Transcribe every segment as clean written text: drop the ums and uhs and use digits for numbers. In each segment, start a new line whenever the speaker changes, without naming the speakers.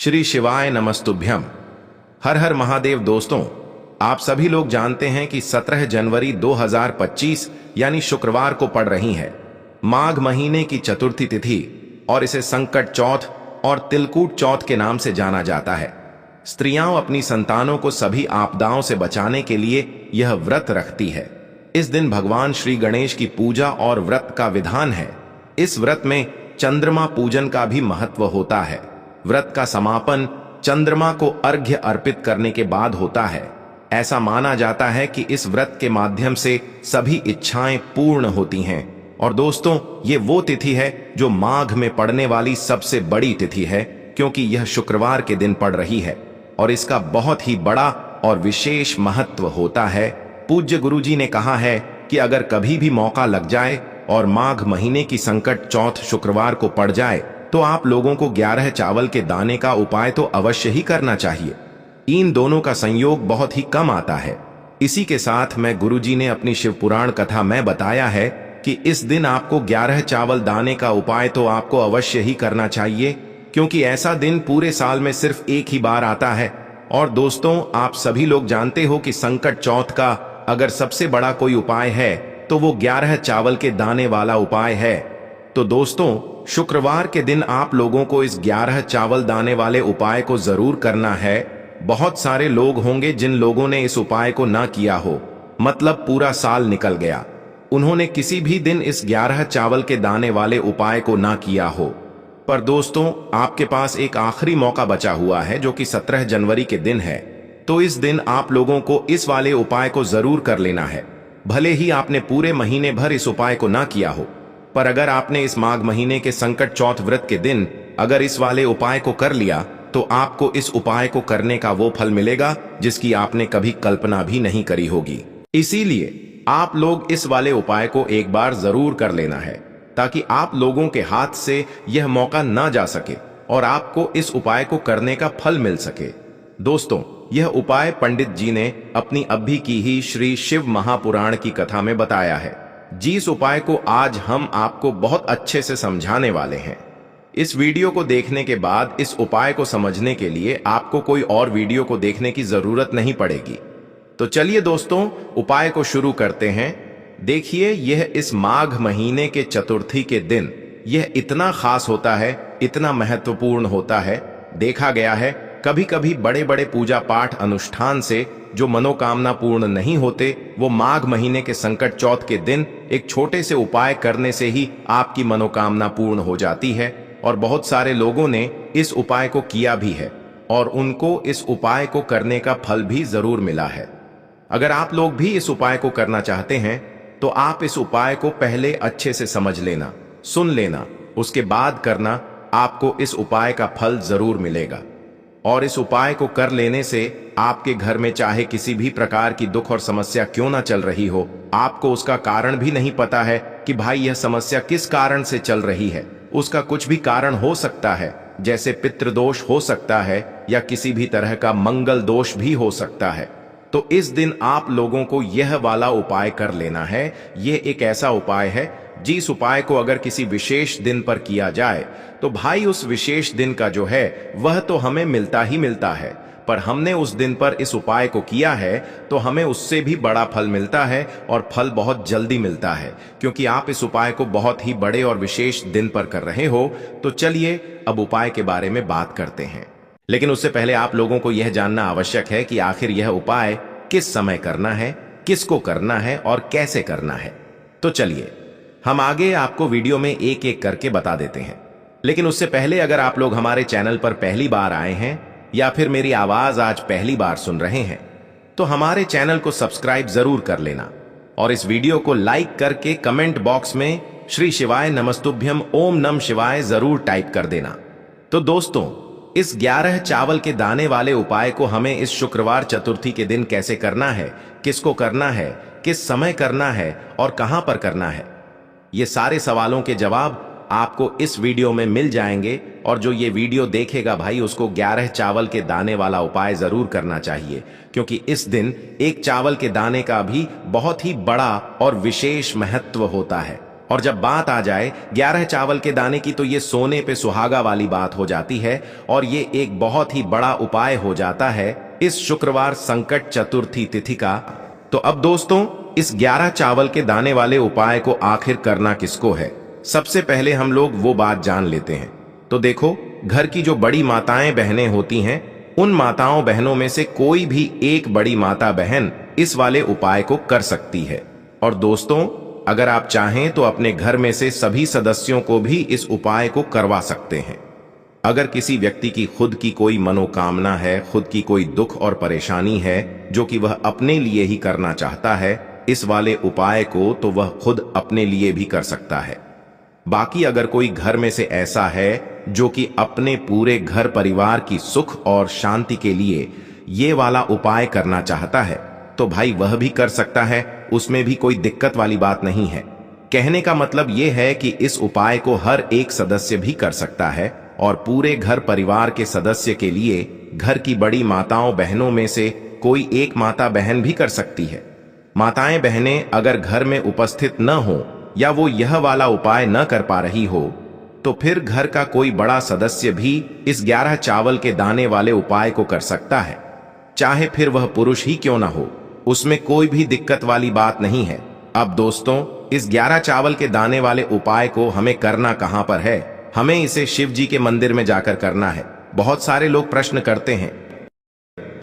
श्री शिवाय नमस्तुभ्यम। हर हर महादेव। दोस्तों, आप सभी लोग जानते हैं कि 17 जनवरी 2025 यानी शुक्रवार को पड़ रही है माघ महीने की चतुर्थी तिथि और इसे संकट चौथ और तिलकूट चौथ के नाम से जाना जाता है। स्त्रियां अपनी संतानों को सभी आपदाओं से बचाने के लिए यह व्रत रखती है। इस दिन भगवान श्री गणेश की पूजा और व्रत का विधान है। इस व्रत में चंद्रमा पूजन का भी महत्व होता है। व्रत का समापन चंद्रमा को अर्घ्य अर्पित करने के बाद होता है। ऐसा माना जाता है कि इस व्रत के माध्यम से सभी इच्छाएं पूर्ण होती हैं। और दोस्तों, ये वो तिथि है जो माघ में पड़ने वाली सबसे बड़ी तिथि है, क्योंकि यह शुक्रवार के दिन पड़ रही है और इसका बहुत ही बड़ा और विशेष महत्व होता है। पूज्य गुरुजी ने कहा है कि अगर कभी भी मौका लग जाए और माघ महीने की संकट चौथ शुक्रवार को पड़ जाए तो आप लोगों को 11 चावल के दाने का उपाय तो अवश्य ही करना चाहिए। इन दोनों का संयोग बहुत ही कम आता है। इसी के साथ में गुरुजी ने अपनी शिव पुराण कथा में बताया है कि इस दिन आपको 11 चावल दाने का उपाय तो आपको अवश्य ही करना चाहिए, क्योंकि ऐसा दिन पूरे साल में सिर्फ एक ही बार आता है। और दोस्तों, आप सभी लोग जानते हो कि संकट चौथ का अगर सबसे बड़ा कोई उपाय है तो वो 11 चावल के दाने वाला उपाय है। तो दोस्तों, शुक्रवार के दिन आप लोगों को इस 11 चावल दाने वाले उपाय को जरूर करना है। बहुत सारे लोग होंगे जिन लोगों ने इस उपाय को ना किया हो, मतलब पूरा साल निकल गया, उन्होंने किसी भी दिन इस 11 चावल के दाने वाले उपाय को ना किया हो। पर दोस्तों, आपके पास एक आखिरी मौका बचा हुआ है जो कि 17 जनवरी के दिन है। तो इस दिन आप लोगों को इस वाले उपाय को जरूर कर लेना है। भले ही आपने पूरे महीने भर इस उपाय को ना किया हो, पर अगर आपने इस माघ महीने के संकट चौथ व्रत के दिन अगर इस वाले उपाय को कर लिया तो आपको इस उपाय को करने का वो फल मिलेगा जिसकी आपने कभी कल्पना भी नहीं करी होगी। इसीलिए आप लोग इस वाले उपाय को एक बार जरूर कर लेना है, ताकि आप लोगों के हाथ से यह मौका ना जा सके और आपको इस उपाय को करने का फल मिल सके। दोस्तों, यह उपाय पंडित जी ने अपनी अभी की ही श्री शिव महापुराण की कथा में बताया है, जिस उपाय को आज हम आपको बहुत अच्छे से समझाने वाले हैं। इस वीडियो को देखने के बाद इस उपाय को समझने के लिए आपको कोई और वीडियो को देखने की जरूरत नहीं पड़ेगी। तो चलिए दोस्तों, उपाय को शुरू करते हैं। देखिए, यह इस माघ महीने के चतुर्थी के दिन यह इतना खास होता है, इतना महत्वपूर्ण होता है। देखा गया है कभी कभी बड़े बड़े पूजा पाठ अनुष्ठान से जो मनोकामना पूर्ण नहीं होते, वो माघ महीने के संकट चौथ के दिन एक छोटे से उपाय करने से ही आपकी मनोकामना पूर्ण हो जाती है। और बहुत सारे लोगों ने इस उपाय को किया भी है और उनको इस उपाय को करने का फल भी जरूर मिला है। अगर आप लोग भी इस उपाय को करना चाहते हैं तो आप इस उपाय को पहले अच्छे से समझ लेना, सुन लेना, उसके बाद करना। आपको इस उपाय का फल जरूर मिलेगा। और इस उपाय को कर लेने से आपके घर में चाहे किसी भी प्रकार की दुख और समस्या क्यों ना चल रही हो, आपको उसका कारण भी नहीं पता है कि भाई यह समस्या किस कारण से चल रही है। उसका कुछ भी कारण हो सकता है, जैसे पितृदोष हो सकता है या किसी भी तरह का मंगल दोष भी हो सकता है। तो इस दिन आप लोगों को यह वाला उपाय कर लेना है। ये एक ऐसा उपाय है जिस उपाय को अगर किसी विशेष दिन पर किया जाए तो भाई उस विशेष दिन का जो है वह तो हमें मिलता ही मिलता है, पर हमने उस दिन पर इस उपाय को किया है तो हमें उससे भी बड़ा फल मिलता है और फल बहुत जल्दी मिलता है, क्योंकि आप इस उपाय को बहुत ही बड़े और विशेष दिन पर कर रहे हो। तो चलिए अब उपाय के बारे में बात करते हैं। लेकिन उससे पहले आप लोगों को यह जानना आवश्यक है कि आखिर यह उपाय किस समय करना है, किसको करना है और कैसे करना है। तो चलिए हम आगे आपको वीडियो में एक एक करके बता देते हैं। लेकिन उससे पहले अगर आप लोग हमारे चैनल पर पहली बार आए हैं या फिर मेरी आवाज आज पहली बार सुन रहे हैं तो हमारे चैनल को सब्सक्राइब जरूर कर लेना और इस वीडियो को लाइक करके कमेंट बॉक्स में श्री शिवाय नमस्तुभ्यम ओम नम शिवाय जरूर टाइप कर देना। तो दोस्तों, इस 11 चावल के दाने वाले उपाय को हमें इस शुक्रवार चतुर्थी के दिन कैसे करना है, किसको करना है, किस समय करना है और कहां पर करना है, ये सारे सवालों के जवाब आपको इस वीडियो में मिल जाएंगे। और जो ये वीडियो देखेगा भाई, उसको 11 चावल के दाने वाला उपाय जरूर करना चाहिए, क्योंकि इस दिन एक चावल के दाने का भी बहुत ही बड़ा और विशेष महत्व होता है। और जब बात आ जाए 11 चावल के दाने की तो ये सोने पे सुहागा वाली बात हो जाती है और ये एक बहुत ही बड़ा उपाय हो जाता है इस शुक्रवार संकट चतुर्थी तिथि का। तो अब दोस्तों, इस 11 चावल के दाने वाले उपाय को आखिर करना किसको है, सबसे पहले हम लोग वो बात जान लेते हैं। तो देखो, घर की जो बड़ी माताएं बहनें होती हैं, उन माताओं बहनों में से कोई भी एक बड़ी माता बहन इस वाले उपाय को कर सकती है। और दोस्तों, अगर आप चाहें तो अपने घर में से सभी सदस्यों को भी इस उपाय को करवा सकते हैं। अगर किसी व्यक्ति की खुद की कोई मनोकामना है, खुद की कोई दुख और परेशानी है जो कि वह अपने लिए ही करना चाहता है इस वाले उपाय को, तो वह खुद अपने लिए भी कर सकता है। बाकी अगर कोई घर में से ऐसा है जो कि अपने पूरे घर परिवार की सुख और शांति के लिए ये वाला उपाय करना चाहता है, तो भाई वह भी कर सकता है, उसमें भी कोई दिक्कत वाली बात नहीं है। कहने का मतलब यह है कि इस उपाय को हर एक सदस्य भी कर सकता है और पूरे घर परिवार के सदस्य के लिए घर की बड़ी माताओं बहनों में से कोई एक माता बहन भी कर सकती है। माताएं बहनें अगर घर में उपस्थित न हो या वो यह वाला उपाय न कर पा रही हो, तो फिर घर का कोई बड़ा सदस्य भी इस 11 चावल के दाने वाले उपाय को कर सकता है, चाहे फिर वह पुरुष ही क्यों ना हो, उसमें कोई भी दिक्कत वाली बात नहीं है। अब दोस्तों, इस 11 चावल के दाने वाले उपाय को हमें करना कहां पर है? हमें इसे शिव जी के मंदिर में जाकर करना है। बहुत सारे लोग प्रश्न करते हैं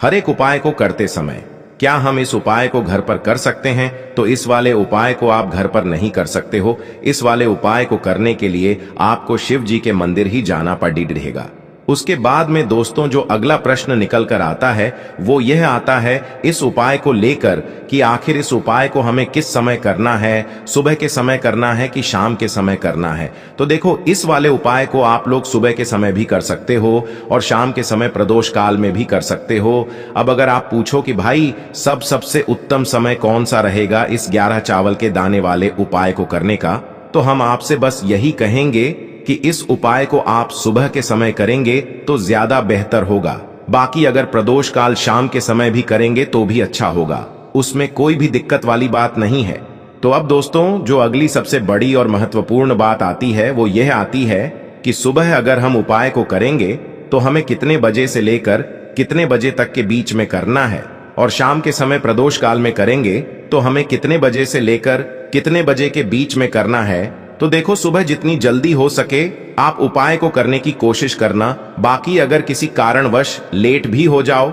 हर एक उपाय को करते समय, क्या हम इस उपाय को घर पर कर सकते हैं? तो इस वाले उपाय को आप घर पर नहीं कर सकते हो। इस वाले उपाय को करने के लिए आपको शिव जी के मंदिर ही जाना पड़ेगा। उसके बाद में दोस्तों, जो अगला प्रश्न निकल कर आता है वो यह आता है इस उपाय को लेकर कि आखिर इस उपाय को हमें किस समय करना है, सुबह के समय करना है कि शाम के समय करना है। तो देखो, इस वाले उपाय को आप लोग सुबह के समय भी कर सकते हो और शाम के समय प्रदोष काल में भी कर सकते हो। अब अगर आप पूछो कि भाई सबसे उत्तम समय कौन सा रहेगा इस 11 चावल के दाने वाले उपाय को करने का, तो हम आपसे बस यही कहेंगे कि इस उपाय को आप सुबह के समय करेंगे तो ज्यादा बेहतर होगा। बाकी अगर प्रदोष काल शाम के समय भी करेंगे तो भी अच्छा होगा, उसमें कोई भी दिक्कत वाली बात नहीं है। तो अब दोस्तों, जो अगली सबसे बड़ी और महत्वपूर्ण बात आती है वो यह आती है कि सुबह अगर हम उपाय को करेंगे तो हमें कितने बजे से लेकर कितने बजे तक के बीच में करना है, और शाम के समय प्रदोष काल में करेंगे तो हमें कितने बजे से लेकर कितने बजे के बीच में करना है। तो देखो, सुबह जितनी जल्दी हो सके आप उपाय को करने की कोशिश करना। बाकी अगर किसी कारणवश लेट भी हो जाओ,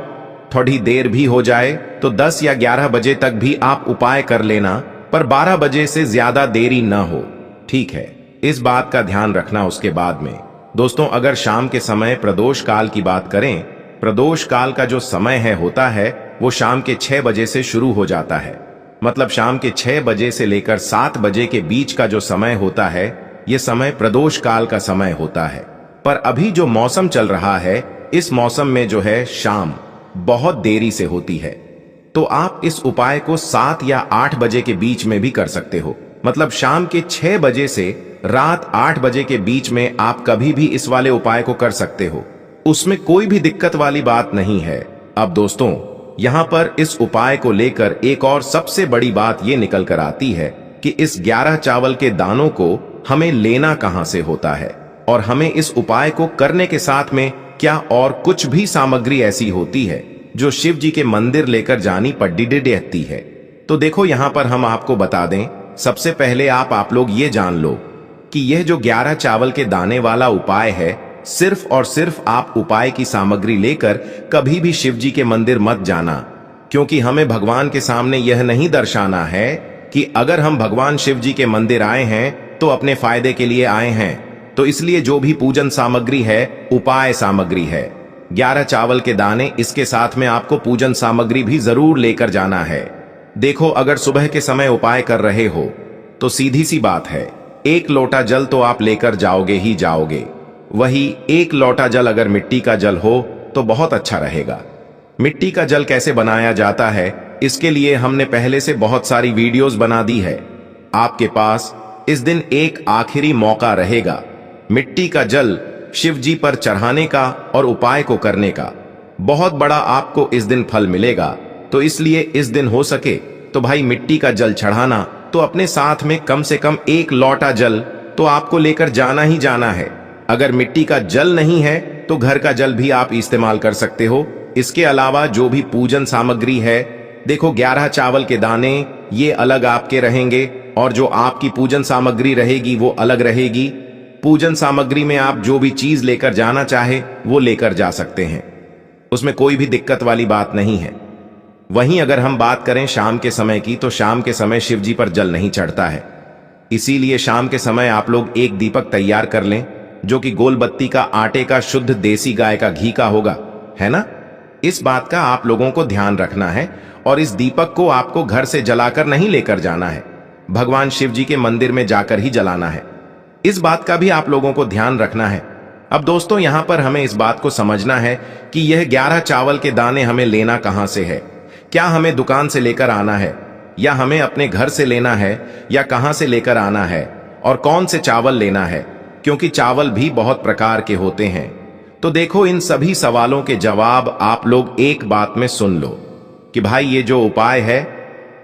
थोड़ी देर भी हो जाए, तो 10 या 11 बजे तक भी आप उपाय कर लेना, पर 12 बजे से ज्यादा देरी ना हो, ठीक है? इस बात का ध्यान रखना। उसके बाद में दोस्तों, अगर शाम के समय प्रदोष काल की बात करें, प्रदोष काल का जो समय होता है वो शाम के 6 बजे से शुरू हो जाता है। मतलब शाम के 6 बजे से लेकर 7 बजे के बीच का जो समय होता है, ये समय प्रदोष काल का समय होता है। पर अभी जो मौसम चल रहा है, इस मौसम में जो है शाम बहुत देरी से होती है। तो आप इस उपाय को 7 या 8 बजे के बीच में भी कर सकते हो। मतलब शाम के 6 बजे से रात 8 बजे के बीच में आप कभी भी इस वाले उपाय को कर सकते हो, उसमें कोई भी दिक्कत वाली बात नहीं है। अब दोस्तों, यहां पर इस उपाय को लेकर एक और सबसे बड़ी बात यह निकल कर आती है कि इस 11 चावल के दानों को हमें लेना कहां से होता है, और हमें इस उपाय को करने के साथ में क्या और कुछ भी सामग्री ऐसी होती है जो शिव जी के मंदिर लेकर जानी पड़ती है। तो देखो, यहां पर हम आपको बता दें, सबसे पहले आप लोग ये जान लो कि यह जो 11 चावल के दाने वाला उपाय है, सिर्फ और सिर्फ आप उपाय की सामग्री लेकर कभी भी शिव जी के मंदिर मत जाना, क्योंकि हमें भगवान के सामने यह नहीं दर्शाना है कि अगर हम भगवान शिव जी के मंदिर आए हैं तो अपने फायदे के लिए आए हैं। तो इसलिए जो भी पूजन सामग्री है, उपाय सामग्री है, 11 चावल के दाने, इसके साथ में आपको पूजन सामग्री भी जरूर लेकर जाना है। देखो, अगर सुबह के समय उपाय कर रहे हो तो सीधी सी बात है, 1 लोटा जल तो आप लेकर जाओगे ही जाओगे। वही 1 लोटा जल अगर मिट्टी का जल हो तो बहुत अच्छा रहेगा। मिट्टी का जल कैसे बनाया जाता है, इसके लिए हमने पहले से बहुत सारी वीडियोस बना दी है। आपके पास इस दिन एक आखिरी मौका रहेगा मिट्टी का जल शिव जी पर चढ़ाने का और उपाय को करने का। बहुत बड़ा आपको इस दिन फल मिलेगा। तो इसलिए इस दिन हो सके तो भाई मिट्टी का जल चढ़ाना तो अपने साथ में कम से कम 1 लोटा जल तो आपको लेकर जाना ही जाना है। अगर मिट्टी का जल नहीं है तो घर का जल भी आप इस्तेमाल कर सकते हो। इसके अलावा जो भी पूजन सामग्री है, देखो 11 चावल के दाने ये अलग आपके रहेंगे और जो आपकी पूजन सामग्री रहेगी वो अलग रहेगी। पूजन सामग्री में आप जो भी चीज लेकर जाना चाहे वो लेकर जा सकते हैं, उसमें कोई भी दिक्कत वाली बात नहीं है। वहीं अगर हम बात करें शाम के समय की, तो शाम के समय शिव जी पर जल नहीं चढ़ता है, इसीलिए शाम के समय आप लोग एक दीपक तैयार कर लें जो कि गोल बत्ती का आटे का शुद्ध देसी गाय का घी का होगा, है ना। इस बात का आप लोगों को ध्यान रखना है और इस दीपक को आपको घर से जलाकर नहीं लेकर जाना है, भगवान शिव जी के मंदिर में जाकर ही जलाना है। इस बात का भी आप लोगों को ध्यान रखना है। अब दोस्तों यहां पर हमें इस बात को समझना है कि यह 11 चावल के दाने हमें लेना कहां से है। क्या हमें दुकान से लेकर आना है या हमें अपने घर से लेना है या कहां से लेकर आना है और कौन से चावल लेना है, क्योंकि चावल भी बहुत प्रकार के होते हैं। तो देखो इन सभी सवालों के जवाब आप लोग एक बात में सुन लो कि भाई ये जो उपाय है,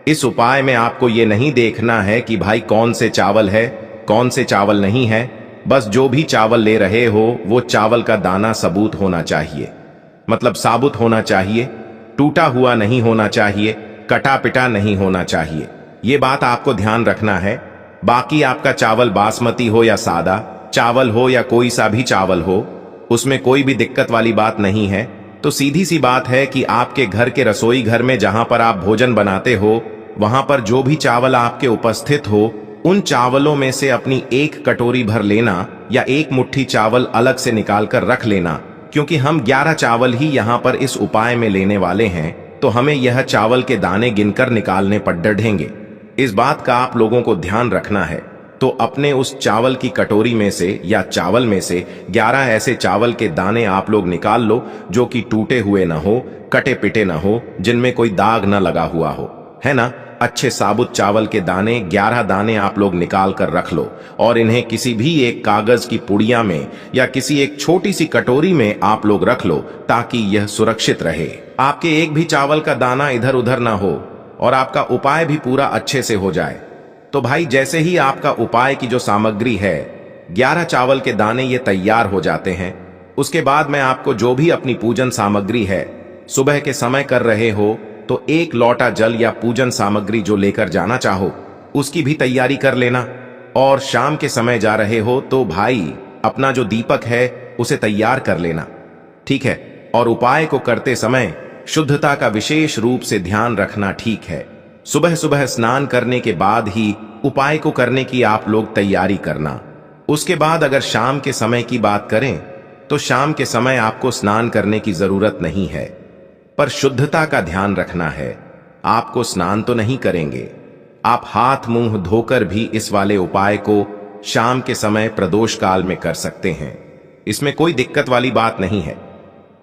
इस उपाय में आपको ये नहीं देखना है कि भाई कौन से चावल है कौन से चावल नहीं है। बस जो भी चावल ले रहे हो वो चावल का दाना सबूत होना चाहिए, मतलब साबुत होना चाहिए, टूटा हुआ नहीं होना चाहिए, कटा पिटा नहीं होना चाहिए। ये बात आपको ध्यान रखना है। बाकी आपका चावल बासमती हो या सादा चावल हो या कोई सा भी चावल हो, उसमें कोई भी दिक्कत वाली बात नहीं है। तो सीधी सी बात है कि आपके घर के रसोई घर में जहां पर आप भोजन बनाते हो, वहां पर जो भी चावल आपके उपस्थित हो, उन चावलों में से अपनी 1 कटोरी भर लेना या 1 मुट्ठी चावल अलग से निकाल कर रख लेना, क्योंकि हम 11 चावल ही यहाँ पर इस उपाय में लेने वाले हैं, तो हमें यह चावल के दाने गिनकर निकालने पर डढ़ेंगे। इस बात का आप लोगों को ध्यान रखना है। तो अपने उस चावल की कटोरी में से या चावल में से 11 ऐसे चावल के दाने आप लोग निकाल लो जो कि टूटे हुए ना हो, कटे पिटे ना हो, जिनमें कोई दाग ना लगा हुआ हो, है ना। अच्छे साबुत चावल के दाने 11 दाने आप लोग निकाल कर रख लो और इन्हें किसी भी एक कागज की पुड़िया में या किसी एक छोटी सी कटोरी में आप लोग रख लो, ताकि यह सुरक्षित रहे। आपके एक भी चावल का दाना इधर उधर ना हो और आपका उपाय भी पूरा अच्छे से हो जाए। तो भाई जैसे ही आपका उपाय की जो सामग्री है, 11 चावल के दाने ये तैयार हो जाते हैं, उसके बाद मैं आपको जो भी अपनी पूजन सामग्री है, सुबह के समय कर रहे हो तो 1 लोटा जल या पूजन सामग्री जो लेकर जाना चाहो उसकी भी तैयारी कर लेना। और शाम के समय जा रहे हो तो भाई अपना जो दीपक है उसे तैयार कर लेना, ठीक है। और उपाय को करते समय शुद्धता का विशेष रूप से ध्यान रखना, ठीक है। सुबह सुबह स्नान करने के बाद ही उपाय को करने की आप लोग तैयारी करना। उसके बाद अगर शाम के समय की बात करें तो शाम के समय आपको स्नान करने की जरूरत नहीं है, पर शुद्धता का ध्यान रखना है। आपको स्नान तो नहीं करेंगे, आप हाथ मुंह धोकर भी इस वाले उपाय को शाम के समय प्रदोष काल में कर सकते हैं, इसमें कोई दिक्कत वाली बात नहीं है।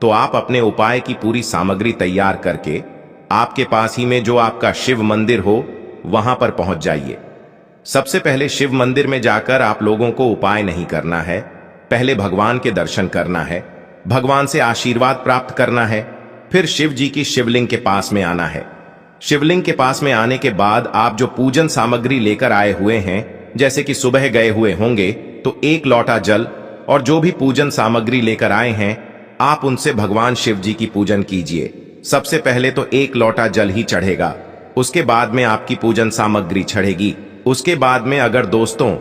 तो आप अपने उपाय की पूरी सामग्री तैयार करके आपके पास ही में जो आपका शिव मंदिर हो वहां पर पहुंच जाइए। सबसे पहले शिव मंदिर में जाकर आप लोगों को उपाय नहीं करना है, पहले भगवान के दर्शन करना है, भगवान से आशीर्वाद प्राप्त करना है, फिर शिव जी की शिवलिंग के पास में आना है। शिवलिंग के पास में आने के बाद आप जो पूजन सामग्री लेकर आए हुए हैं, जैसे कि सुबह गए हुए होंगे तो 1 लोटा जल और जो भी पूजन सामग्री लेकर आए हैं आप उनसे भगवान शिव जी की पूजन कीजिए। सबसे पहले तो 1 लोटा जल ही चढ़ेगा, उसके बाद में आपकी पूजन सामग्री चढ़ेगी। उसके बाद में अगर दोस्तों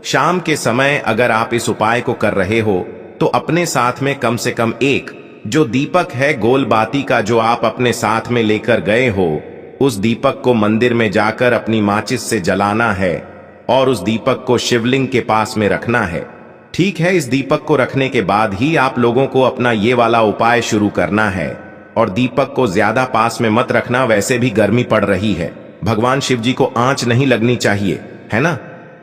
शाम के समय अगर आप इस उपाय को कर रहे हो तो अपने साथ में कम से कम 1 जो दीपक है गोल बाती का जो आप अपने साथ में लेकर गए हो, उस दीपक को मंदिर में जाकर अपनी माचिस से जलाना है और उस दीपक को शिवलिंग के पास में रखना है, ठीक है। इस दीपक को रखने के बाद ही आप लोगों को अपना ये वाला उपाय शुरू करना है। और दीपक को ज्यादा पास में मत रखना, वैसे भी गर्मी पड़ रही है, भगवान शिव जी को आंच नहीं लगनी चाहिए, है ना।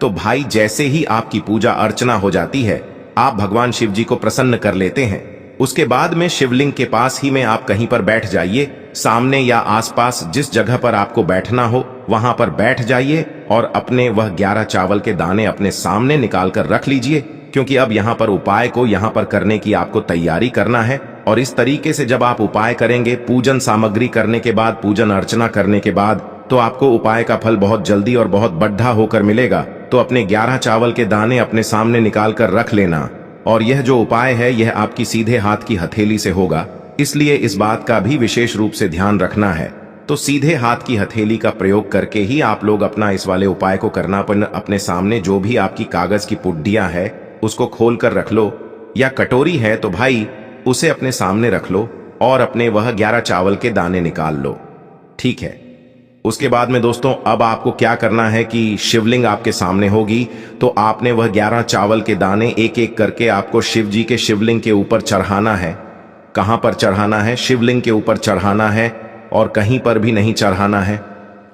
तो भाई जैसे ही आपकी पूजा अर्चना हो जाती है, आप भगवान शिव जी को प्रसन्न कर लेते हैं। उसके बाद में शिवलिंग के पास ही में आप कहीं पर बैठ जाइए, सामने या आसपास जिस जगह पर आपको बैठना हो वहां पर बैठ जाइए और अपने वह 11 चावल के दाने अपने सामने निकाल कर रख लीजिए, क्योंकि अब यहाँ पर उपाय को यहाँ पर करने की आपको तैयारी करना है। और इस तरीके से जब आप उपाय करेंगे, पूजन सामग्री करने के बाद, पूजन अर्चना करने के बाद तो आपको उपाय का फल बहुत जल्दी और बहुत बढ़ा होकर मिलेगा। तो अपने 11 चावल के दाने अपने सामने निकाल कर रख लेना। और यह जो उपाय है यह आपकी सीधे हाथ की हथेली से होगा, इसलिए इस बात का भी विशेष रूप से ध्यान रखना है। तो सीधे हाथ की हथेली का प्रयोग करके ही आप लोग अपना इस वाले उपाय को करना। पर अपने सामने जो भी आपकी कागज की पुड्डियां है उसको खोल कर रख लो, या कटोरी है तो भाई उसे अपने सामने रख लो और अपने वह 11 चावल के दाने निकाल लो। ठीक है। उसके बाद में दोस्तों अब आपको क्या करना है कि शिवलिंग आपके सामने होगी, तो आपने वह 11 चावल के दाने एक एक करके आपको शिव जी के शिवलिंग के ऊपर चढ़ाना है। कहां पर चढ़ाना है? शिवलिंग के ऊपर चढ़ाना है, और कहीं पर भी नहीं चढ़ाना है।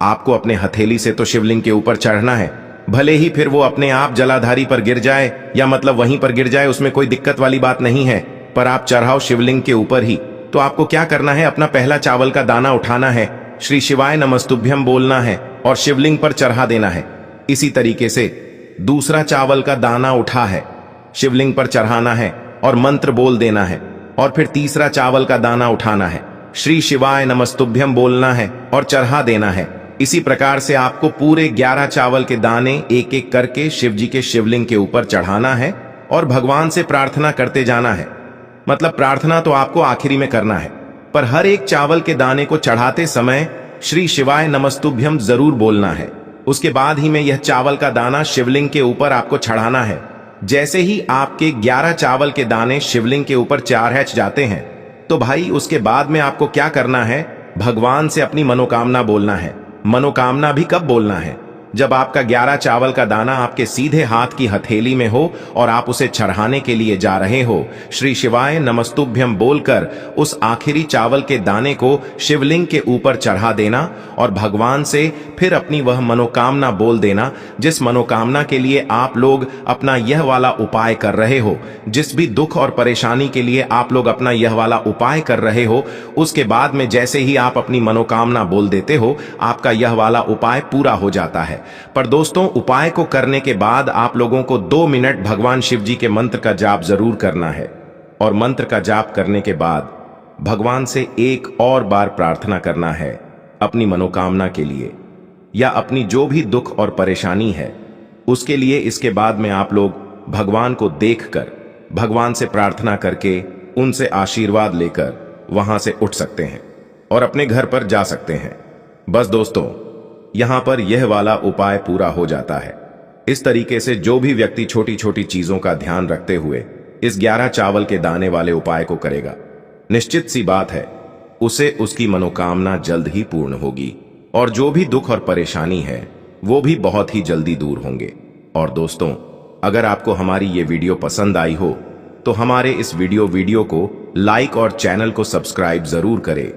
आपको अपने हथेली से तो शिवलिंग के ऊपर चढ़ना है, भले ही फिर वो अपने आप जलाधारी पर गिर जाए या मतलब वहीं पर गिर जाए, उसमें कोई दिक्कत वाली बात नहीं है, पर आप चढ़ाओ शिवलिंग के ऊपर ही। तो आपको क्या करना है, अपना पहला चावल का दाना उठाना है, श्री शिवाय नमस्तुभ्यम बोलना है और शिवलिंग पर चढ़ा देना है। इसी तरीके से दूसरा चावल का दाना उठा है, शिवलिंग पर चढ़ाना है और मंत्र बोल देना है। और फिर तीसरा चावल का दाना उठाना है, श्री शिवाय नमस्तुभ्यम बोलना है और चढ़ा देना है। इसी प्रकार से आपको पूरे 11 चावल के दाने एक एक करके शिव जी के शिवलिंग के ऊपर चढ़ाना है और भगवान से प्रार्थना करते जाना है। मतलब प्रार्थना तो आपको आखिरी में करना है, पर हर एक चावल के दाने को चढ़ाते समय श्री शिवाय नमस्तुभ्यम जरूर बोलना है। उसके बाद ही में यह चावल का दाना शिवलिंग के ऊपर आपको चढ़ाना है। जैसे ही आपके 11 चावल के दाने शिवलिंग के ऊपर चारहच जाते हैं, तो भाई उसके बाद में आपको क्या करना है, भगवान से अपनी मनोकामना बोलना है। मनोकामना भी कब बोलना है? जब आपका 11 चावल का दाना आपके सीधे हाथ की हथेली में हो और आप उसे चढ़ाने के लिए जा रहे हो। श्री शिवाय नमस्तुभ्यम बोलकर उस आखिरी चावल के दाने को शिवलिंग के ऊपर चढ़ा देना और भगवान से फिर अपनी वह मनोकामना बोल देना, जिस मनोकामना के लिए आप लोग अपना यह वाला उपाय कर रहे हो। जिस भी दुख और परेशानी के लिए आप लोग अपना यह वाला उपाय कर रहे हो, उसके बाद में जैसे ही आप अपनी मनोकामना बोल देते हो, आपका यह वाला उपाय पूरा हो जाता है। पर दोस्तों उपाय को करने के बाद आप लोगों को 2 मिनट भगवान शिव जी के मंत्र का जाप जरूर करना है। और मंत्र का जाप करने के बाद भगवान से एक और बार प्रार्थना करना है अपनी मनोकामना के लिए, या अपनी जो भी दुख और परेशानी है उसके लिए। इसके बाद में आप लोग भगवान को देखकर भगवान से प्रार्थना करके उनसे आशीर्वाद लेकर वहां से उठ सकते हैं और अपने घर पर जा सकते हैं। बस दोस्तों यहां पर यह वाला उपाय पूरा हो जाता है। इस तरीके से जो भी व्यक्ति छोटी छोटी चीजों का ध्यान रखते हुए इस 11 चावल के दाने वाले उपाय को करेगा, निश्चित सी बात है उसे उसकी मनोकामना जल्द ही पूर्ण होगी और जो भी दुख और परेशानी है वो भी बहुत ही जल्दी दूर होंगे। और दोस्तों अगर आपको हमारी ये वीडियो पसंद आई हो तो हमारे इस वीडियो को लाइक और चैनल को सब्सक्राइब जरूर करें।